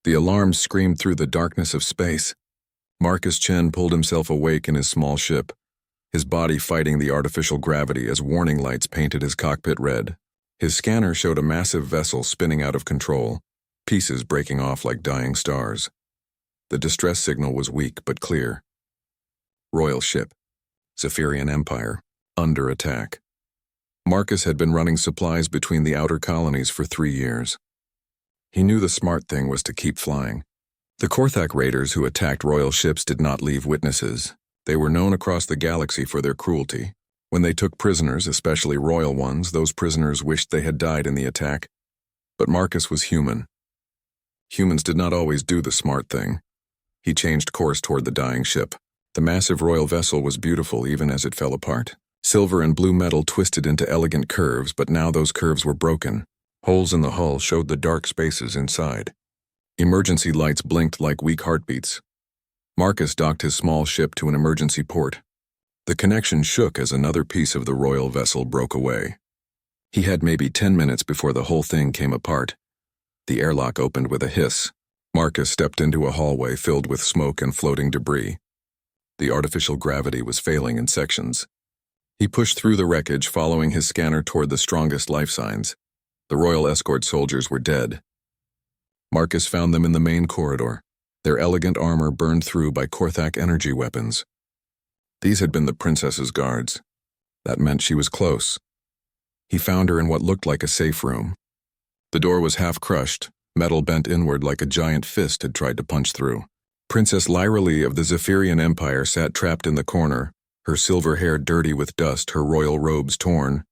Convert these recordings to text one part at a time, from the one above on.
The alarm screamed through the darkness of space. Marcus Chen pulled himself awake in his small ship, his body fighting the artificial gravity as warning lights painted his cockpit red. His scanner showed a massive vessel spinning out of control, pieces breaking off like dying stars. The distress signal was weak but clear. Royal ship, Zephyrian Empire, under attack. Marcus had been running supplies between the outer colonies for 3 years. He knew the smart thing was to keep flying. The Korthak raiders who attacked royal ships did not leave witnesses. They were known across the galaxy for their cruelty. When they took prisoners, especially royal ones, those prisoners wished they had died in the attack. But Marcus was human. Humans did not always do the smart thing. He changed course toward the dying ship. The massive royal vessel was beautiful even as it fell apart. Silver and blue metal twisted into elegant curves, but now those curves were broken. Holes in the hull showed the dark spaces inside. Emergency lights blinked like weak heartbeats. Marcus docked his small ship to an emergency port. The connection shook as another piece of the royal vessel broke away. He had maybe 10 minutes before the whole thing came apart. The airlock opened with a hiss. Marcus stepped into a hallway filled with smoke and floating debris. The artificial gravity was failing in sections. He pushed through the wreckage, following his scanner toward the strongest life signs. The royal escort soldiers were dead. Marcus found them in the main corridor, their elegant armor burned through by Korthak energy weapons. These had been the princess's guards. That meant she was close. He found her in what looked like a safe room. The door was half crushed, metal bent inward like a giant fist had tried to punch through. Princess Lyra Lee of the Zephyrian Empire sat trapped in the corner, her silver hair dirty with dust, her royal robes torn.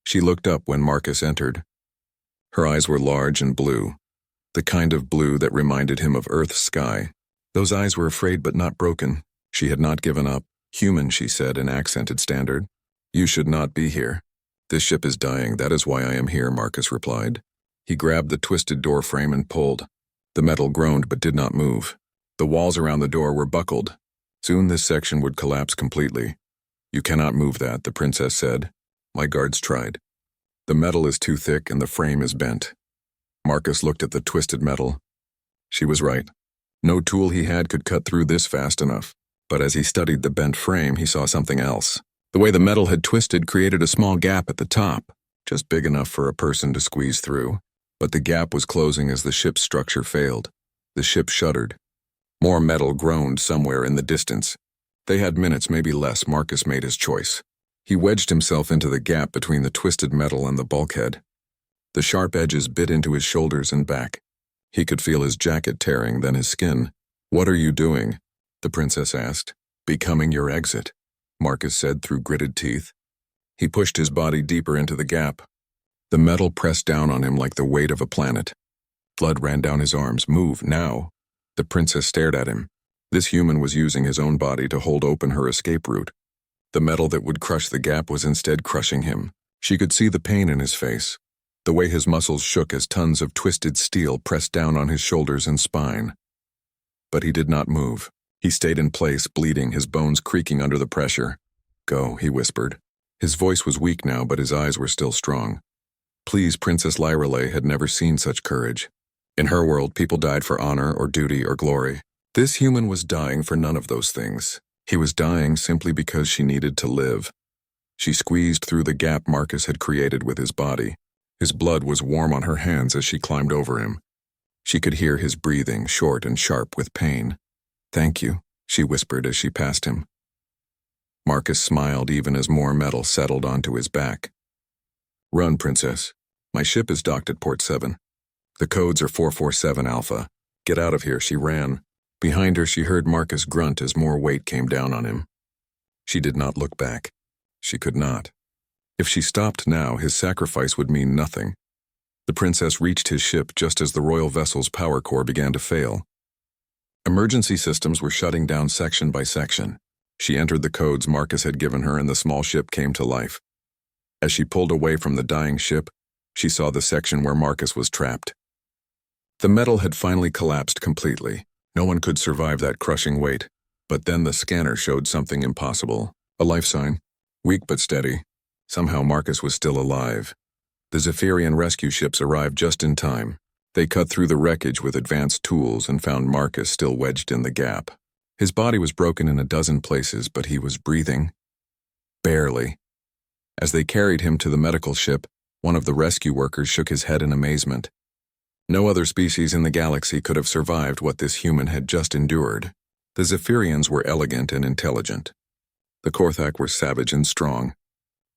She looked up when Marcus entered. Her eyes were large and blue, the kind of blue that reminded him of Earth's sky. Those eyes were afraid but not broken. She had not given up. Human, she said in accented standard. You should not be here. This ship is dying, that is why I am here, Marcus replied. He grabbed the twisted door frame and pulled. The metal groaned but did not move. The walls around the door were buckled. Soon this section would collapse completely. You cannot move that, the princess said. My guards tried. The metal is too thick and the frame is bent. Marcus looked at the twisted metal. She was right. No tool he had could cut through this fast enough. But as he studied the bent frame, he saw something else. The way the metal had twisted created a small gap at the top, just big enough for a person to squeeze through. But the gap was closing as the ship's structure failed. The ship shuddered. More metal groaned somewhere in the distance. They had minutes, maybe less. Marcus made his choice. He wedged himself into the gap between the twisted metal and the bulkhead. The sharp edges bit into his shoulders and back. He could feel his jacket tearing, then his skin. What are you doing? The princess asked. Becoming your exit, Marcus said through gritted teeth. He pushed his body deeper into the gap. The metal pressed down on him like the weight of a planet. Blood ran down his arms. Move, now. The princess stared at him. This human was using his own body to hold open her escape route. The metal that would crush the gap was instead crushing him. She could see the pain in his face, the way his muscles shook as tons of twisted steel pressed down on his shoulders and spine. But he did not move. He stayed in place, bleeding, his bones creaking under the pressure. Go, he whispered. His voice was weak now, but his eyes were still strong. Please, Princess Lyra Lee had never seen such courage. In her world, people died for honor or duty or glory. This human was dying for none of those things. He was dying simply because she needed to live. She squeezed through the gap Marcus had created with his body. His blood was warm on her hands as she climbed over him. She could hear his breathing, short and sharp with pain. Thank you, she whispered as she passed him. Marcus smiled even as more metal settled onto his back. Run, Princess. My ship is docked at Port 7. The codes are 447 Alpha. Get out of here, she ran. Behind her, she heard Marcus grunt as more weight came down on him. She did not look back. She could not. If she stopped now, his sacrifice would mean nothing. The princess reached his ship just as the royal vessel's power core began to fail. Emergency systems were shutting down section by section. She entered the codes Marcus had given her and the small ship came to life. As she pulled away from the dying ship, she saw the section where Marcus was trapped. The metal had finally collapsed completely. No one could survive that crushing weight. But then the scanner showed something impossible. A life sign. Weak but steady. Somehow Marcus was still alive. The Zephyrian rescue ships arrived just in time. They cut through the wreckage with advanced tools and found Marcus still wedged in the gap. His body was broken in a dozen places, but he was breathing. Barely. As they carried him to the medical ship, one of the rescue workers shook his head in amazement. No other species in the galaxy could have survived what this human had just endured. The Zephyrians were elegant and intelligent. The Korthak were savage and strong.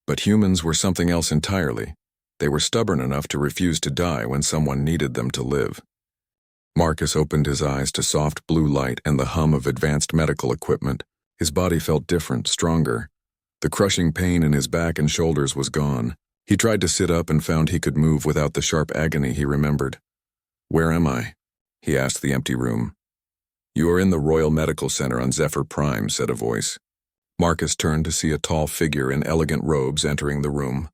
But humans were something else entirely. They were stubborn enough to refuse to die when someone needed them to live. Marcus opened his eyes to soft blue light and the hum of advanced medical equipment. His body felt different, stronger. The crushing pain in his back and shoulders was gone. He tried to sit up and found he could move without the sharp agony he remembered. "Where am I?" he asked the empty room. "You are in the Royal Medical Center on Zephyr Prime," said a voice. Marcus turned to see a tall figure in elegant robes entering the room.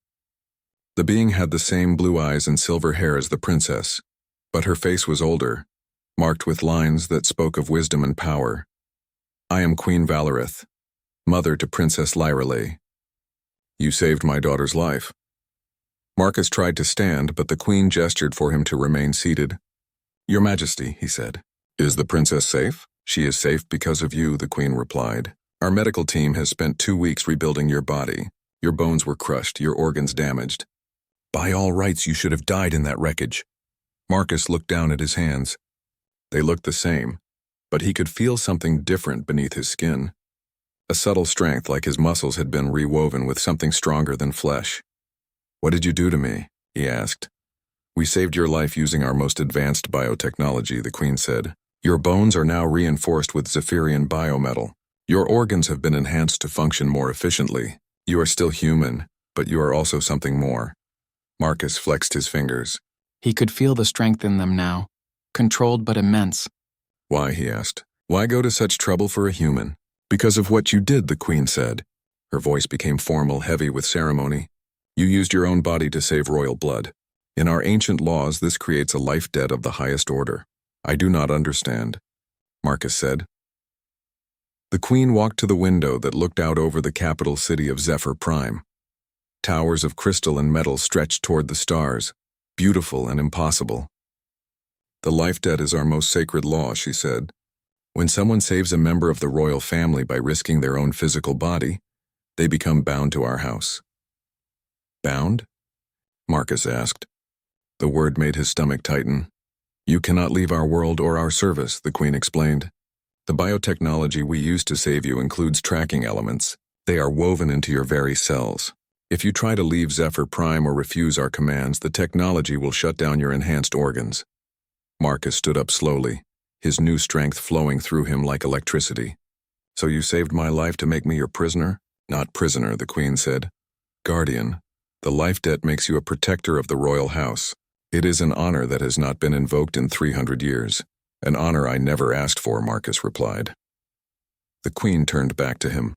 The being had the same blue eyes and silver hair as the princess, but her face was older, marked with lines that spoke of wisdom and power. "I am Queen Valorith, mother to Princess Lyreley. You saved my daughter's life." Marcus tried to stand, but the queen gestured for him to remain seated. "Your Majesty," he said. "Is the princess safe?" "She is safe because of you," the queen replied. "Our medical team has spent 2 weeks rebuilding your body. Your bones were crushed, your organs damaged. By all rights, you should have died in that wreckage." Marcus looked down at his hands. They looked the same, but he could feel something different beneath his skin. A subtle strength, like his muscles had been rewoven with something stronger than flesh. "What did you do to me?" he asked. "We saved your life using our most advanced biotechnology," the queen said. "Your bones are now reinforced with Zephyrian biometal. Your organs have been enhanced to function more efficiently. You are still human, but you are also something more." Marcus flexed his fingers. He could feel the strength in them now, controlled but immense. "Why?" he asked. "Why go to such trouble for a human?" "Because of what you did," the queen said. Her voice became formal, heavy with ceremony. "You used your own body to save royal blood. In our ancient laws, this creates a life debt of the highest order. I do not understand," Marcus said. The queen walked to the window that looked out over the capital city of Zephyr Prime. Towers of crystal and metal stretched toward the stars, beautiful and impossible. "The life debt is our most sacred law," she said. "When someone saves a member of the royal family by risking their own physical body, they become bound to our house." "Bound?" Marcus asked. The word made his stomach tighten. "You cannot leave our world or our service," the queen explained. "The biotechnology we use to save you includes tracking elements. They are woven into your very cells. If you try to leave Zephyr Prime or refuse our commands, the technology will shut down your enhanced organs." Marcus stood up slowly, his new strength flowing through him like electricity. "So you saved my life to make me your prisoner?" "Not prisoner," the queen said. "Guardian. The life debt makes you a protector of the royal house. It is an honor that has not been invoked in 300 years. An honor I never asked for," Marcus replied. The queen turned back to him.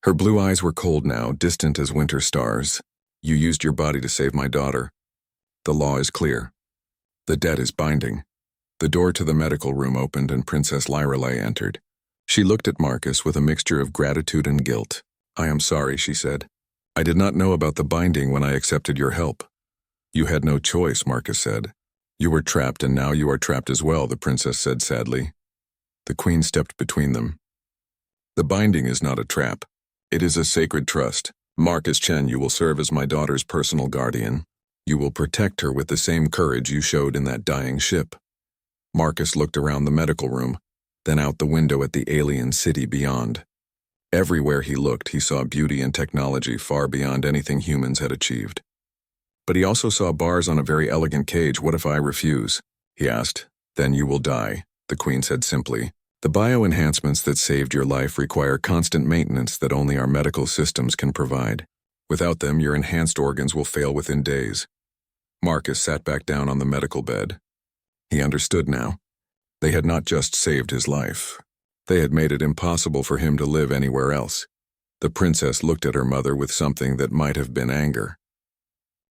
Her blue eyes were cold now, distant as winter stars. "You used your body to save my daughter. The law is clear. The debt is binding." The door to the medical room opened and Princess Lyreley entered. She looked at Marcus with a mixture of gratitude and guilt. "I am sorry," she said. "I did not know about the binding when I accepted your help." "You had no choice," Marcus said. "You were trapped and now you are trapped as well," the princess said sadly. The queen stepped between them. "The binding is not a trap. It is a sacred trust. Marcus Chen, you will serve as my daughter's personal guardian. You will protect her with the same courage you showed in that dying ship." Marcus looked around the medical room, then out the window at the alien city beyond. Everywhere he looked, he saw beauty and technology far beyond anything humans had achieved. But he also saw bars on a very elegant cage. "What if I refuse?" he asked. "Then you will die," the queen said simply. "The bioenhancements that saved your life require constant maintenance that only our medical systems can provide. Without them, your enhanced organs will fail within days." Marcus sat back down on the medical bed. He understood now. They had not just saved his life. They had made it impossible for him to live anywhere else. The princess looked at her mother with something that might have been anger.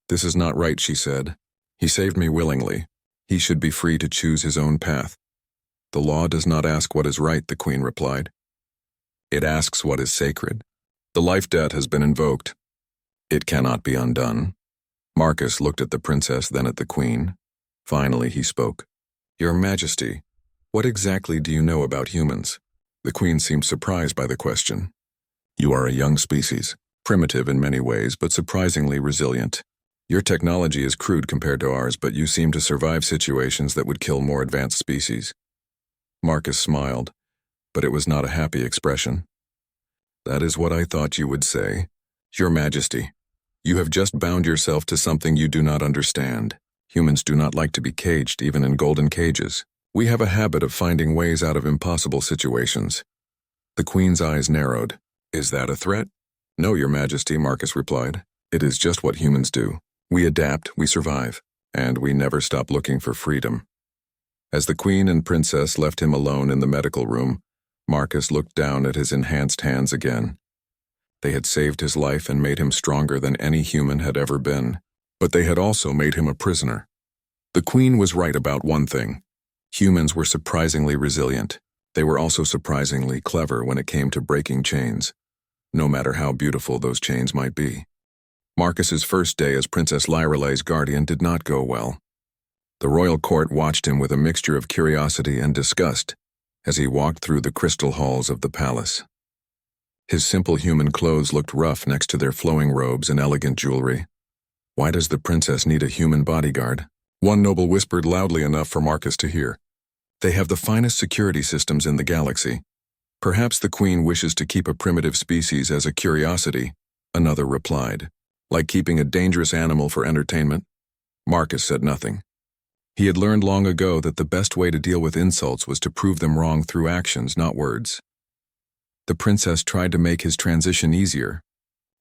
"This is not right," she said. "He saved me willingly. He should be free to choose his own path." "The law does not ask what is right," the queen replied. "It asks what is sacred. The life debt has been invoked. It cannot be undone." Marcus looked at the princess, then at the queen. Finally, he spoke. Your Majesty, what exactly do you know about humans? The Queen seemed surprised by the question. You are a young species, primitive in many ways, but surprisingly resilient. Your technology is crude compared to ours, but you seem to survive situations that would kill more advanced species. Marcus smiled, but it was not a happy expression. That is what I thought you would say. Your Majesty, you have just bound yourself to something you do not understand. Humans do not like to be caged, even in golden cages. We have a habit of finding ways out of impossible situations. The Queen's eyes narrowed. Is that a threat? No, Your Majesty, Marcus replied. It is just what humans do. We adapt, we survive, and we never stop looking for freedom. As the Queen and Princess left him alone in the medical room, Marcus looked down at his enhanced hands again. They had saved his life and made him stronger than any human had ever been, but they had also made him a prisoner. The Queen was right about one thing. Humans were surprisingly resilient. They were also surprisingly clever when it came to breaking chains, no matter how beautiful those chains might be. Marcus's first day as Princess Lyralei's guardian did not go well. The royal court watched him with a mixture of curiosity and disgust as he walked through the crystal halls of the palace. His simple human clothes looked rough next to their flowing robes and elegant jewelry. Why does the princess need a human bodyguard? One noble whispered loudly enough for Marcus to hear. They have the finest security systems in the galaxy. Perhaps the Queen wishes to keep a primitive species as a curiosity, another replied. Like keeping a dangerous animal for entertainment? Marcus said nothing. He had learned long ago that the best way to deal with insults was to prove them wrong through actions, not words. The princess tried to make his transition easier.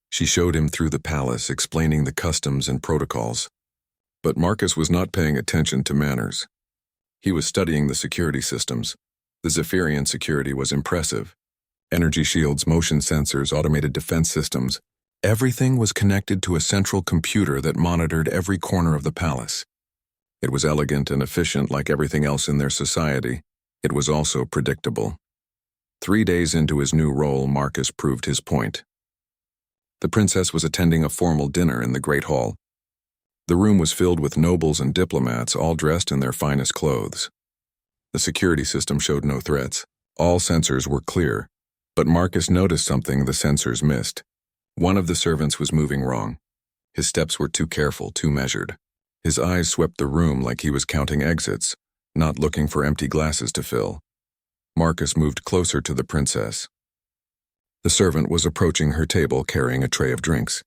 She showed him through the palace, explaining the customs and protocols. But Marcus was not paying attention to manners. He was studying the security systems. The Zephyrian security was impressive. Energy shields, motion sensors, automated defense systems. Everything was connected to a central computer that monitored every corner of the palace. It was elegant and efficient like everything else in their society. It was also predictable. 3 days into his new role, Marcus proved his point. The princess was attending a formal dinner in the Great Hall. The room was filled with nobles and diplomats, all dressed in their finest clothes. The security system showed no threats. All sensors were clear, but Marcus noticed something the sensors missed. One of the servants was moving wrong. His steps were too careful, too measured. His eyes swept the room like he was counting exits, not looking for empty glasses to fill. Marcus moved closer to the princess. The servant was approaching her table carrying a tray of drinks.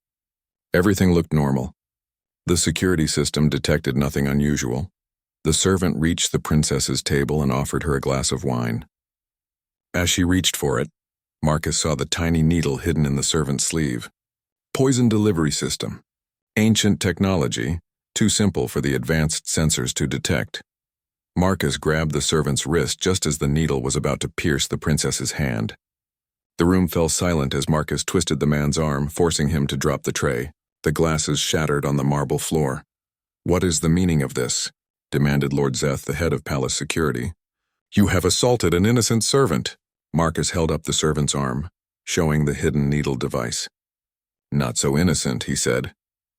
Everything looked normal. The security system detected nothing unusual. The servant reached the princess's table and offered her a glass of wine. As she reached for it, Marcus saw the tiny needle hidden in the servant's sleeve. Poison delivery system. Ancient technology, too simple for the advanced sensors to detect. Marcus grabbed the servant's wrist just as the needle was about to pierce the princess's hand. The room fell silent as Marcus twisted the man's arm, forcing him to drop the tray. The glasses shattered on the marble floor. What is the meaning of this? Demanded Lord Zeth, the head of palace security. You have assaulted an innocent servant. Marcus held up the servant's arm, showing the hidden needle device. Not so innocent, he said.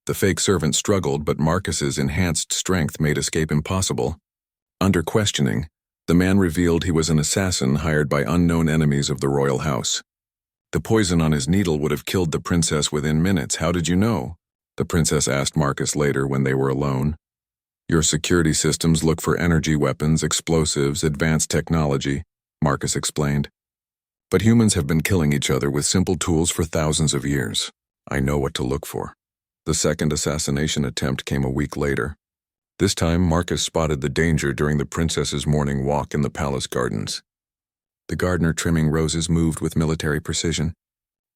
The fake servant struggled, but Marcus's enhanced strength made escape impossible. Under questioning, the man revealed he was an assassin hired by unknown enemies of the royal house. The poison on his needle would have killed the princess within minutes. How did you know? The princess asked Marcus later when they were alone. Your security systems look for energy weapons, explosives, advanced technology, Marcus explained. But humans have been killing each other with simple tools for thousands of years. I know what to look for. The second assassination attempt came a week later. This time, Marcus spotted the danger during the princess's morning walk in the palace gardens. The gardener trimming roses moved with military precision.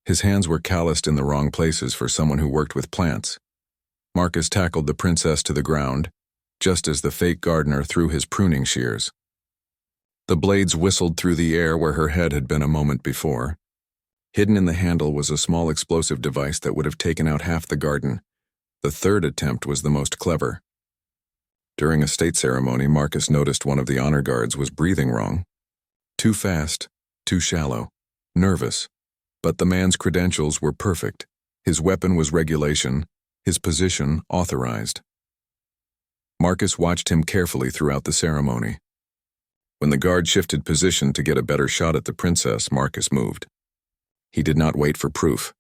His hands were calloused in the wrong places for someone who worked with plants. Marcus tackled the princess to the ground, just as the fake gardener threw his pruning shears. The blades whistled through the air where her head had been a moment before. Hidden in the handle was a small explosive device that would have taken out half the garden. The third attempt was the most clever. During a state ceremony, Marcus noticed one of the honor guards was breathing wrong. Too fast, too shallow, nervous. But the man's credentials were perfect. His weapon was regulation, his position authorized. Marcus watched him carefully throughout the ceremony. When the guard shifted position to get a better shot at the princess, Marcus moved. He did not wait for proof.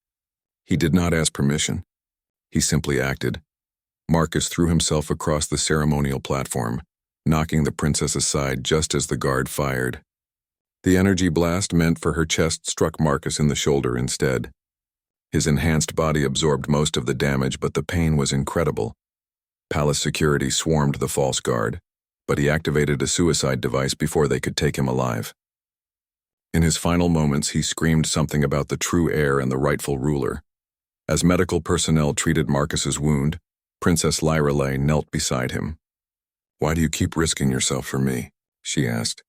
He did not ask permission. He simply acted. Marcus threw himself across the ceremonial platform, knocking the princess aside just as the guard fired. The energy blast meant for her chest struck Marcus in the shoulder instead. His enhanced body absorbed most of the damage, but the pain was incredible. Palace security swarmed the false guard, but he activated a suicide device before they could take him alive. In his final moments, he screamed something about the true heir and the rightful ruler. As medical personnel treated Marcus's wound, Princess Lyrelei knelt beside him. "Why do you keep risking yourself for me?" she asked.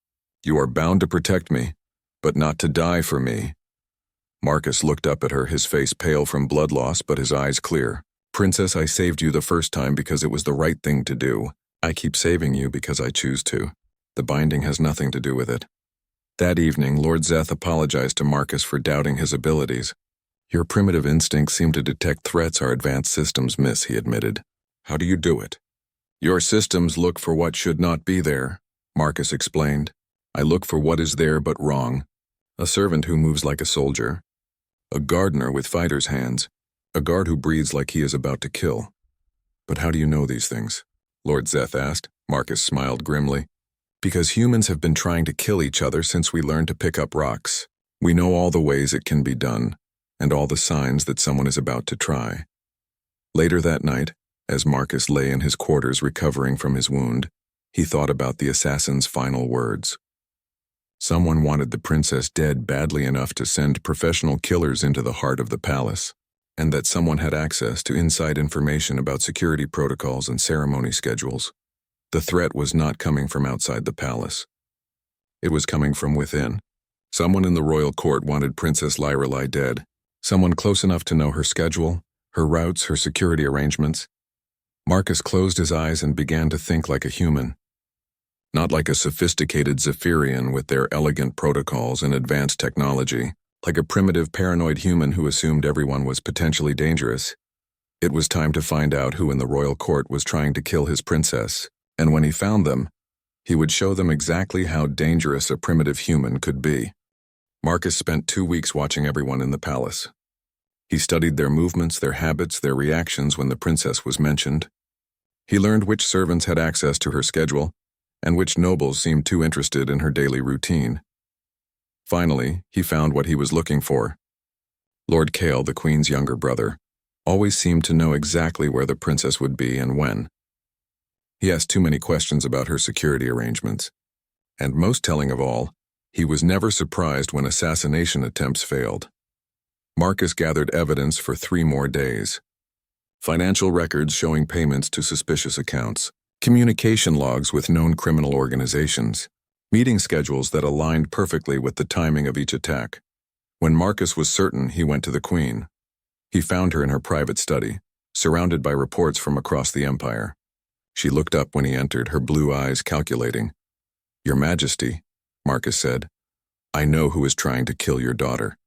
"You are bound to protect me, but not to die for me." Marcus looked up at her, his face pale from blood loss but his eyes clear. "Princess, I saved you the first time because it was the right thing to do. I keep saving you because I choose to. The binding has nothing to do with it." That evening, Lord Zeth apologized to Marcus for doubting his abilities. "Your primitive instincts seem to detect threats our advanced systems miss," he admitted. "How do you do it?" "Your systems look for what should not be there," Marcus explained. "I look for what is there but wrong. A servant who moves like a soldier. A gardener with fighter's hands. A guard who breathes like he is about to kill." "But how do you know these things?" Lord Zeth asked. Marcus smiled grimly. "Because humans have been trying to kill each other since we learned to pick up rocks. We know all the ways it can be done, and all the signs that someone is about to try." Later that night, as Marcus lay in his quarters recovering from his wound, he thought about the assassin's final words. Someone wanted the princess dead badly enough to send professional killers into the heart of the palace, and that someone had access to inside information about security protocols and ceremony schedules. The threat was not coming from outside the palace. It was coming from within. Someone in the royal court wanted Princess Lyrelei dead. Someone close enough to know her schedule, her routes, her security arrangements. Marcus closed his eyes and began to think like a human. Not like a sophisticated Zephyrian with their elegant protocols and advanced technology, like a primitive paranoid human who assumed everyone was potentially dangerous. It was time to find out who in the royal court was trying to kill his princess, and when he found them, he would show them exactly how dangerous a primitive human could be. Marcus spent 2 weeks watching everyone in the palace. He studied their movements, their habits, their reactions when the princess was mentioned. He learned which servants had access to her schedule, and which nobles seemed too interested in her daily routine. Finally, he found what he was looking for. Lord Kale, the Queen's younger brother, always seemed to know exactly where the princess would be and when. He asked too many questions about her security arrangements. And most telling of all, he was never surprised when assassination attempts failed. Marcus gathered evidence for 3 more days. Financial records showing payments to suspicious accounts, communication logs with known criminal organizations, meeting schedules that aligned perfectly with the timing of each attack. When Marcus was certain, he went to the Queen. He found her in her private study, surrounded by reports from across the empire. She looked up when he entered, her blue eyes calculating. "Your Majesty," Marcus said, "I know who is trying to kill your daughter."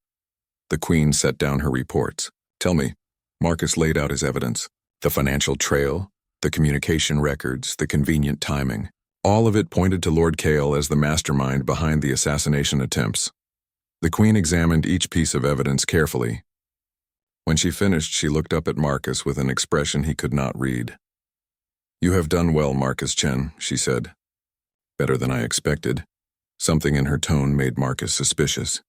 The Queen set down her reports. "Tell me." Marcus laid out his evidence. The financial trail, the communication records, the convenient timing. All of it pointed to Lord Kale as the mastermind behind the assassination attempts. The Queen examined each piece of evidence carefully. When she finished, she looked up at Marcus with an expression he could not read. "You have done well, Marcus Chen," she said. "Better than I expected." Something in her tone made Marcus suspicious.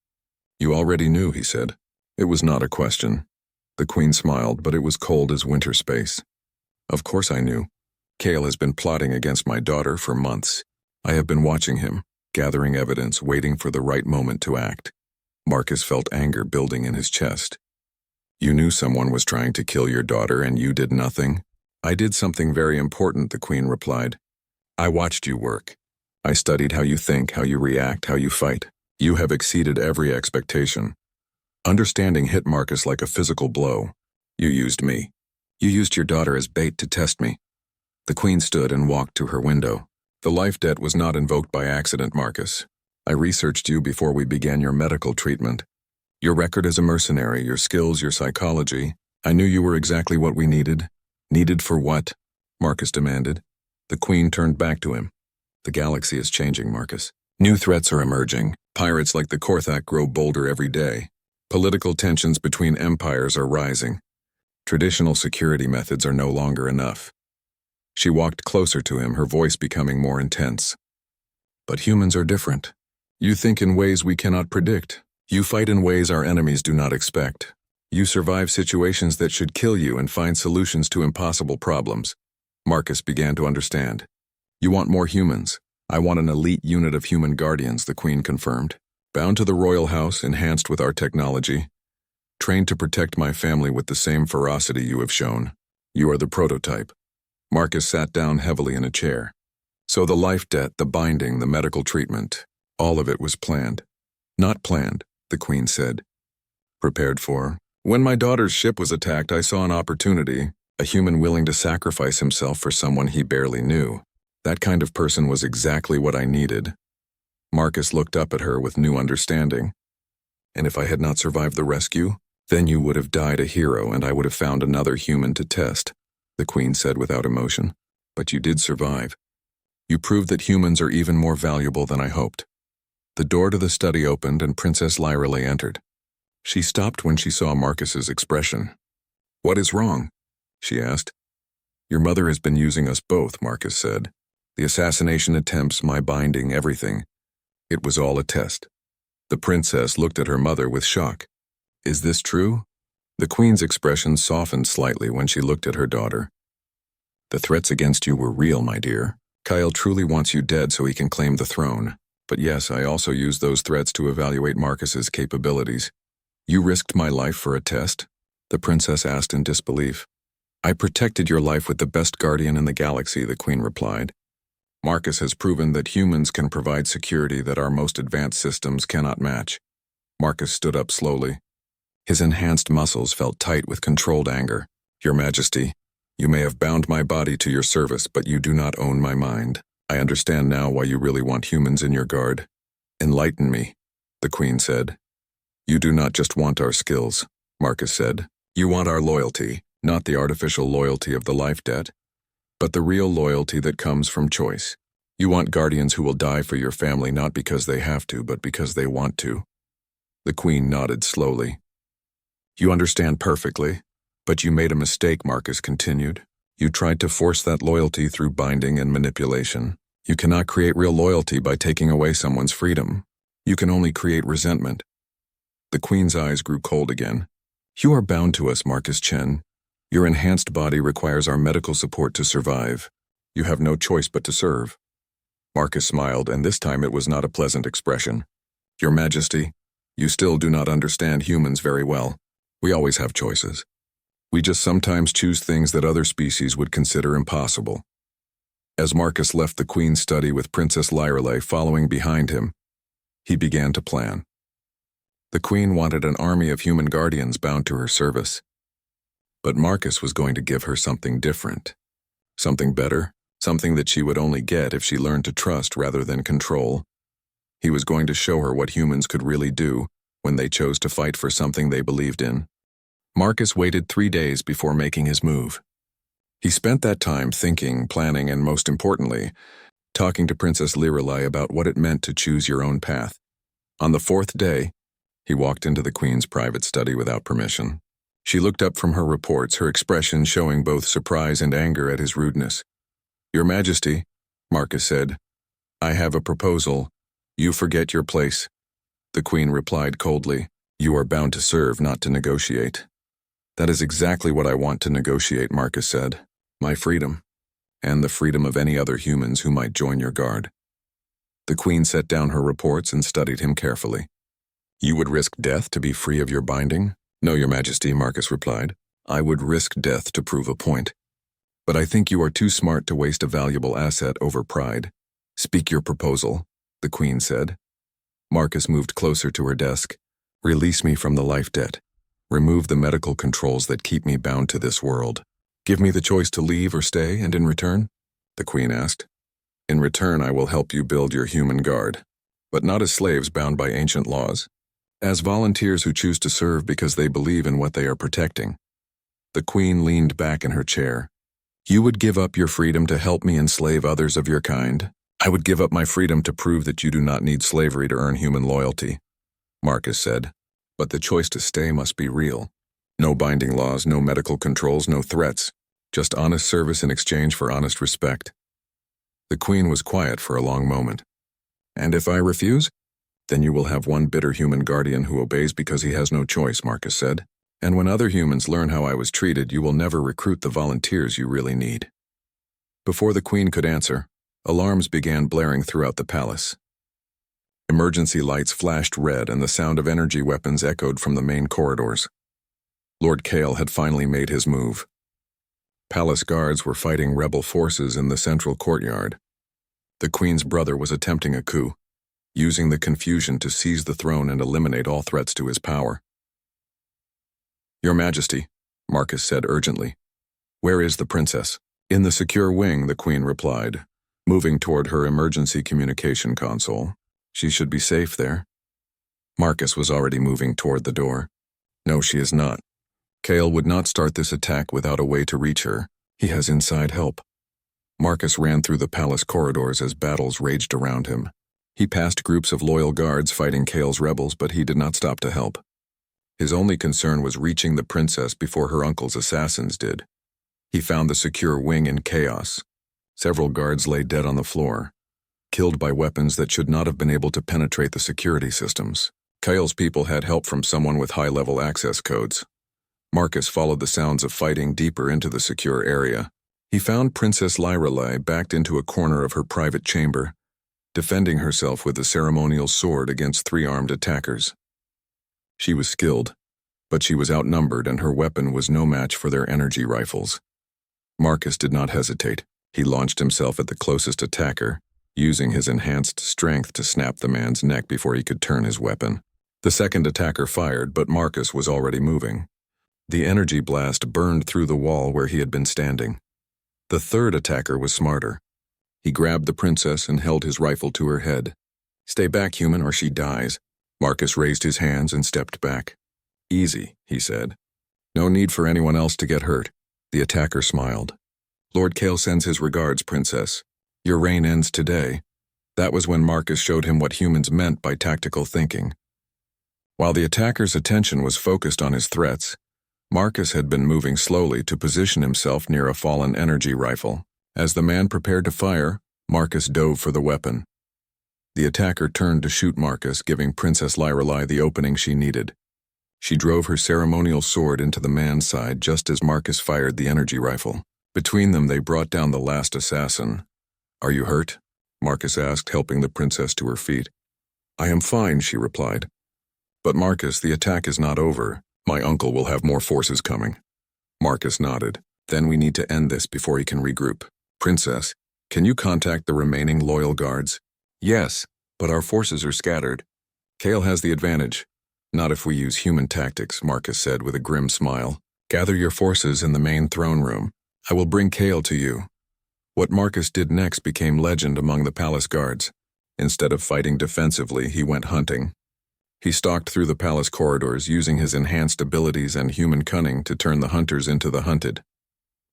"You already knew," he said. It was not a question. The Queen smiled, but it was cold as winter space. "Of course I knew. Kale has been plotting against my daughter for months. I have been watching him, gathering evidence, waiting for the right moment to act." Marcus felt anger building in his chest. "You knew someone was trying to kill your daughter and you did nothing?" "I did something very important," the Queen replied. "I watched you work. I studied how you think, how you react, how you fight. You have exceeded every expectation." Understanding hit Marcus like a physical blow. "You used me. You used your daughter as bait to test me." The Queen stood and walked to her window. "The life debt was not invoked by accident, Marcus. I researched you before we began your medical treatment. Your record as a mercenary, your skills, your psychology. I knew you were exactly what we needed." "Needed for what?" Marcus demanded. The Queen turned back to him. The galaxy is changing, Marcus. New threats are emerging. Pirates like the Korthak grow bolder every day. Political tensions between empires are rising. Traditional security methods are no longer enough. She walked closer to him, her voice becoming more intense. But humans are different. You think in ways we cannot predict. You fight in ways our enemies do not expect. You survive situations that should kill you and find solutions to impossible problems. Marcus began to understand. You want more humans. I want an elite unit of human guardians, the Queen confirmed. Bound to the royal house, enhanced with our technology. Trained to protect my family with the same ferocity you have shown. You are the prototype. Marcus sat down heavily in a chair. So the life debt, the binding, the medical treatment, all of it was planned. Not planned, the Queen said. Prepared for. When my daughter's ship was attacked, I saw an opportunity, a human willing to sacrifice himself for someone he barely knew. That kind of person was exactly what I needed. Marcus looked up at her with new understanding. And if I had not survived the rescue, then you would have died a hero and I would have found another human to test, the Queen said without emotion. But you did survive. You proved that humans are even more valuable than I hoped. The door to the study opened and Princess Lyreley entered. She stopped when she saw Marcus's expression. What is wrong? She asked. Your mother has been using us both, Marcus said. The assassination attempts, my binding, everything. It was all a test. The princess looked at her mother with shock. Is this true? The Queen's expression softened slightly when she looked at her daughter. The threats against you were real, my dear. Kyle truly wants you dead so he can claim the throne. But yes, I also used those threats to evaluate Marcus's capabilities. You risked my life for a test? The princess asked in disbelief. I protected your life with the best guardian in the galaxy, the Queen replied. Marcus has proven that humans can provide security that our most advanced systems cannot match. Marcus stood up slowly. His enhanced muscles felt tight with controlled anger. Your Majesty, you may have bound my body to your service, but you do not own my mind. I understand now why you really want humans in your guard. Enlighten me, the Queen said. You do not just want our skills, Marcus said. You want our loyalty, not the artificial loyalty of the life debt, but the real loyalty that comes from choice. You want guardians who will die for your family not because they have to, but because they want to. The Queen nodded slowly. You understand perfectly, but you made a mistake, Marcus continued. You tried to force that loyalty through binding and manipulation. You cannot create real loyalty by taking away someone's freedom. You can only create resentment. The Queen's eyes grew cold again. You are bound to us, Marcus Chen. Your enhanced body requires our medical support to survive. You have no choice but to serve. Marcus smiled, and this time it was not a pleasant expression. Your Majesty, you still do not understand humans very well. We always have choices. We just sometimes choose things that other species would consider impossible. As Marcus left the Queen's study with Princess Lyreley following behind him, he began to plan. The Queen wanted an army of human guardians bound to her service. But Marcus was going to give her something different. Something better, something that she would only get if she learned to trust rather than control. He was going to show her what humans could really do when they chose to fight for something they believed in. Marcus waited 3 days before making his move. He spent that time thinking, planning, and most importantly, talking to Princess Lyreley about what it meant to choose your own path. On the 4th day, he walked into the Queen's private study without permission. She looked up from her reports, her expression showing both surprise and anger at his rudeness. Your Majesty, Marcus said, I have a proposal. You forget your place. The Queen replied coldly, You are bound to serve, not to negotiate. That is exactly what I want to negotiate, Marcus said. My freedom, and the freedom of any other humans who might join your guard. The Queen set down her reports and studied him carefully. You would risk death to be free of your binding? No, Your Majesty, Marcus replied. I would risk death to prove a point. But I think you are too smart to waste a valuable asset over pride. Speak your proposal, the Queen said. Marcus moved closer to her desk. Release me from the life debt. Remove the medical controls that keep me bound to this world. Give me the choice to leave or stay, and in return? The Queen asked. In return, I will help you build your human guard, but not as slaves bound by ancient laws. As volunteers who choose to serve because they believe in what they are protecting. The Queen leaned back in her chair. You would give up your freedom to help me enslave others of your kind? I would give up my freedom to prove that you do not need slavery to earn human loyalty, Marcus said. But the choice to stay must be real. No binding laws, no medical controls, no threats. Just honest service in exchange for honest respect. The Queen was quiet for a long moment. And if I refuse? Then you will have one bitter human guardian who obeys because he has no choice, Marcus said. And when other humans learn how I was treated, you will never recruit the volunteers you really need. Before the Queen could answer, alarms began blaring throughout the palace. Emergency lights flashed red and the sound of energy weapons echoed from the main corridors. Lord Kale had finally made his move. Palace guards were fighting rebel forces in the central courtyard. The Queen's brother was attempting a coup, using the confusion to seize the throne and eliminate all threats to his power. Your Majesty, Marcus said urgently. Where is the princess? In the secure wing, the Queen replied, moving toward her emergency communication console. She should be safe there. Marcus was already moving toward the door. No, she is not. Kale would not start this attack without a way to reach her. He has inside help. Marcus ran through the palace corridors as battles raged around him. He passed groups of loyal guards fighting Kale's rebels, but he did not stop to help. His only concern was reaching the princess before her uncle's assassins did. He found the secure wing in chaos. Several guards lay dead on the floor, killed by weapons that should not have been able to penetrate the security systems. Kale's people had help from someone with high-level access codes. Marcus followed the sounds of fighting deeper into the secure area. He found Princess Lyrelei backed into a corner of her private chamber, defending herself with a ceremonial sword against 3 armed attackers. She was skilled, but she was outnumbered and her weapon was no match for their energy rifles. Marcus did not hesitate. He launched himself at the closest attacker, using his enhanced strength to snap the man's neck before he could turn his weapon. The second attacker fired, but Marcus was already moving. The energy blast burned through the wall where he had been standing. The third attacker was smarter. He grabbed the princess and held his rifle to her head. Stay back, human, or she dies. Marcus raised his hands and stepped back. Easy, he said. No need for anyone else to get hurt. The attacker smiled. Lord Kale sends his regards, princess. Your reign ends today. That was when Marcus showed him what humans meant by tactical thinking. While the attacker's attention was focused on his threats, Marcus had been moving slowly to position himself near a fallen energy rifle. As the man prepared to fire, Marcus dove for the weapon. The attacker turned to shoot Marcus, giving Princess Lyrelei the opening she needed. She drove her ceremonial sword into the man's side just as Marcus fired the energy rifle. Between them, they brought down the last assassin. Are you hurt? Marcus asked, helping the princess to her feet. I am fine, she replied. But Marcus, the attack is not over. My uncle will have more forces coming. Marcus nodded. Then we need to end this before he can regroup. Princess, can you contact the remaining loyal guards? Yes, but our forces are scattered. Kale has the advantage. Not if we use human tactics, Marcus said with a grim smile. Gather your forces in the main throne room. I will bring Kale to you. What Marcus did next became legend among the palace guards. Instead of fighting defensively, he went hunting. He stalked through the palace corridors, using his enhanced abilities and human cunning to turn the hunters into the hunted.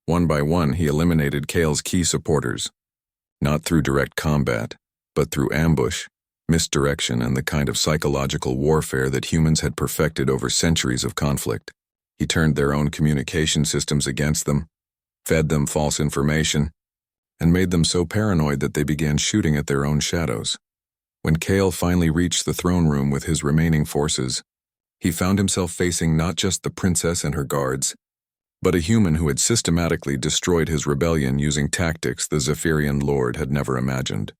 One by one, he eliminated Kale's key supporters. Not through direct combat, but through ambush, misdirection, and the kind of psychological warfare that humans had perfected over centuries of conflict. He turned their own communication systems against them, fed them false information, and made them so paranoid that they began shooting at their own shadows. When Kale finally reached the throne room with his remaining forces, he found himself facing not just the princess and her guards, but a human who had systematically destroyed his rebellion using tactics the Zephyrian Lord had never imagined.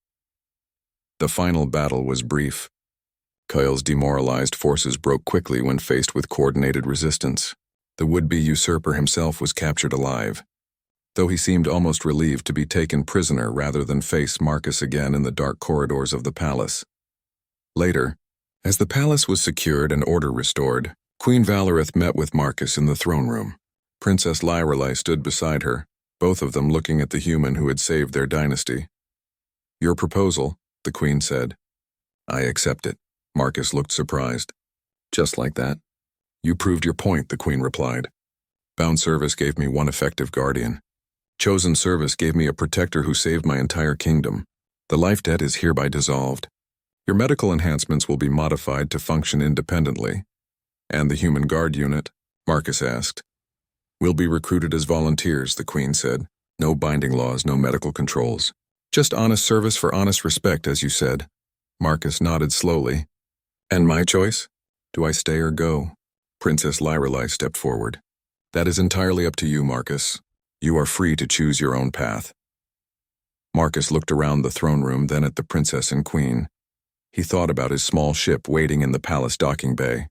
The final battle was brief. Kale's demoralized forces broke quickly when faced with coordinated resistance. The would-be usurper himself was captured alive, though he seemed almost relieved to be taken prisoner rather than face Marcus again in the dark corridors of the palace. Later, as the palace was secured and order restored, Queen Valorith met with Marcus in the throne room. Princess Lyrelei stood beside her, both of them looking at the human who had saved their dynasty. Your proposal, the Queen said. I accept it. Marcus looked surprised. Just like that? You proved your point, the Queen replied. Bound service gave me one effective guardian. Chosen service gave me a protector who saved my entire kingdom. The life debt is hereby dissolved. Your medical enhancements will be modified to function independently. And the human guard unit? Marcus asked. We'll be recruited as volunteers, the Queen said. No binding laws, no medical controls. Just honest service for honest respect, as you said. Marcus nodded slowly. And my choice? Do I stay or go? Princess Lyrelei stepped forward. That is entirely up to you, Marcus. You are free to choose your own path. Marcus looked around the throne room, then at the princess and queen. He thought about his small ship waiting in the palace docking bay.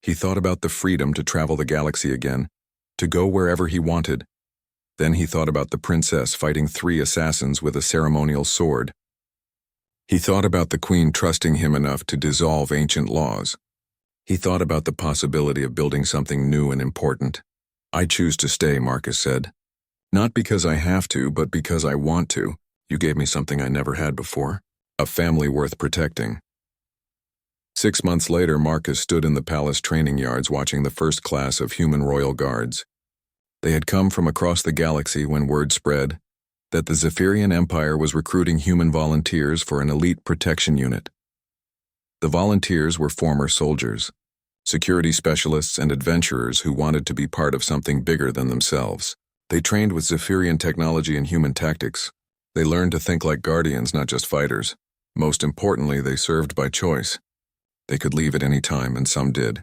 He thought about the freedom to travel the galaxy again, to go wherever he wanted. Then he thought about the princess fighting 3 assassins with a ceremonial sword. He thought about the queen trusting him enough to dissolve ancient laws. He thought about the possibility of building something new and important. I choose to stay, Marcus said. Not because I have to, but because I want to. You gave me something I never had before. A family worth protecting. 6 months later, Marcus stood in the palace training yards watching the first class of human royal guards. They had come from across the galaxy when word spread that the Zephyrian Empire was recruiting human volunteers for an elite protection unit. The volunteers were former soldiers, security specialists, and adventurers who wanted to be part of something bigger than themselves. They trained with Zephyrian technology and human tactics. They learned to think like guardians, not just fighters. Most importantly, they served by choice. They could leave at any time, and some did.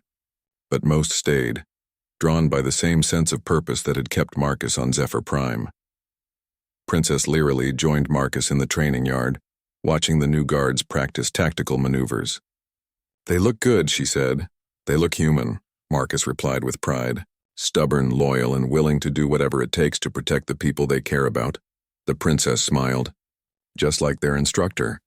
But most stayed, drawn by the same sense of purpose that had kept Marcus on Zephyr Prime. Princess Lyrelei joined Marcus in the training yard, watching the new guards practice tactical maneuvers. They look good, she said. They look human, Marcus replied with pride. Stubborn, loyal, and willing to do whatever it takes to protect the people they care about. The princess smiled, just like their instructor.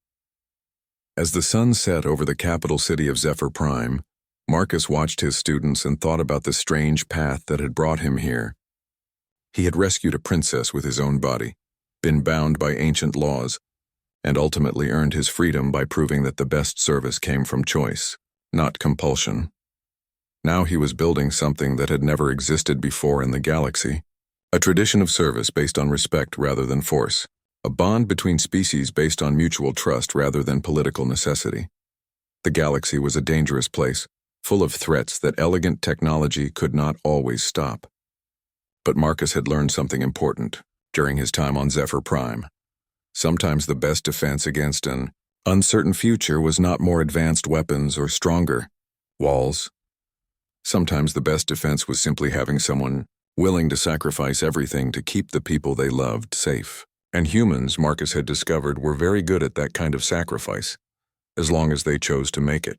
As the sun set over the capital city of Zephyr Prime, Marcus watched his students and thought about the strange path that had brought him here. He had rescued a princess with his own body, been bound by ancient laws, and ultimately earned his freedom by proving that the best service came from choice, not compulsion. Now he was building something that had never existed before in the galaxy, a tradition of service based on respect rather than force, a bond between species based on mutual trust rather than political necessity. The galaxy was a dangerous place, full of threats that elegant technology could not always stop. But Marcus had learned something important during his time on Zephyr Prime. Sometimes the best defense against an uncertain future was not more advanced weapons or stronger walls. Sometimes the best defense was simply having someone willing to sacrifice everything to keep the people they loved safe. And humans, Marcus had discovered, were very good at that kind of sacrifice, as long as they chose to make it.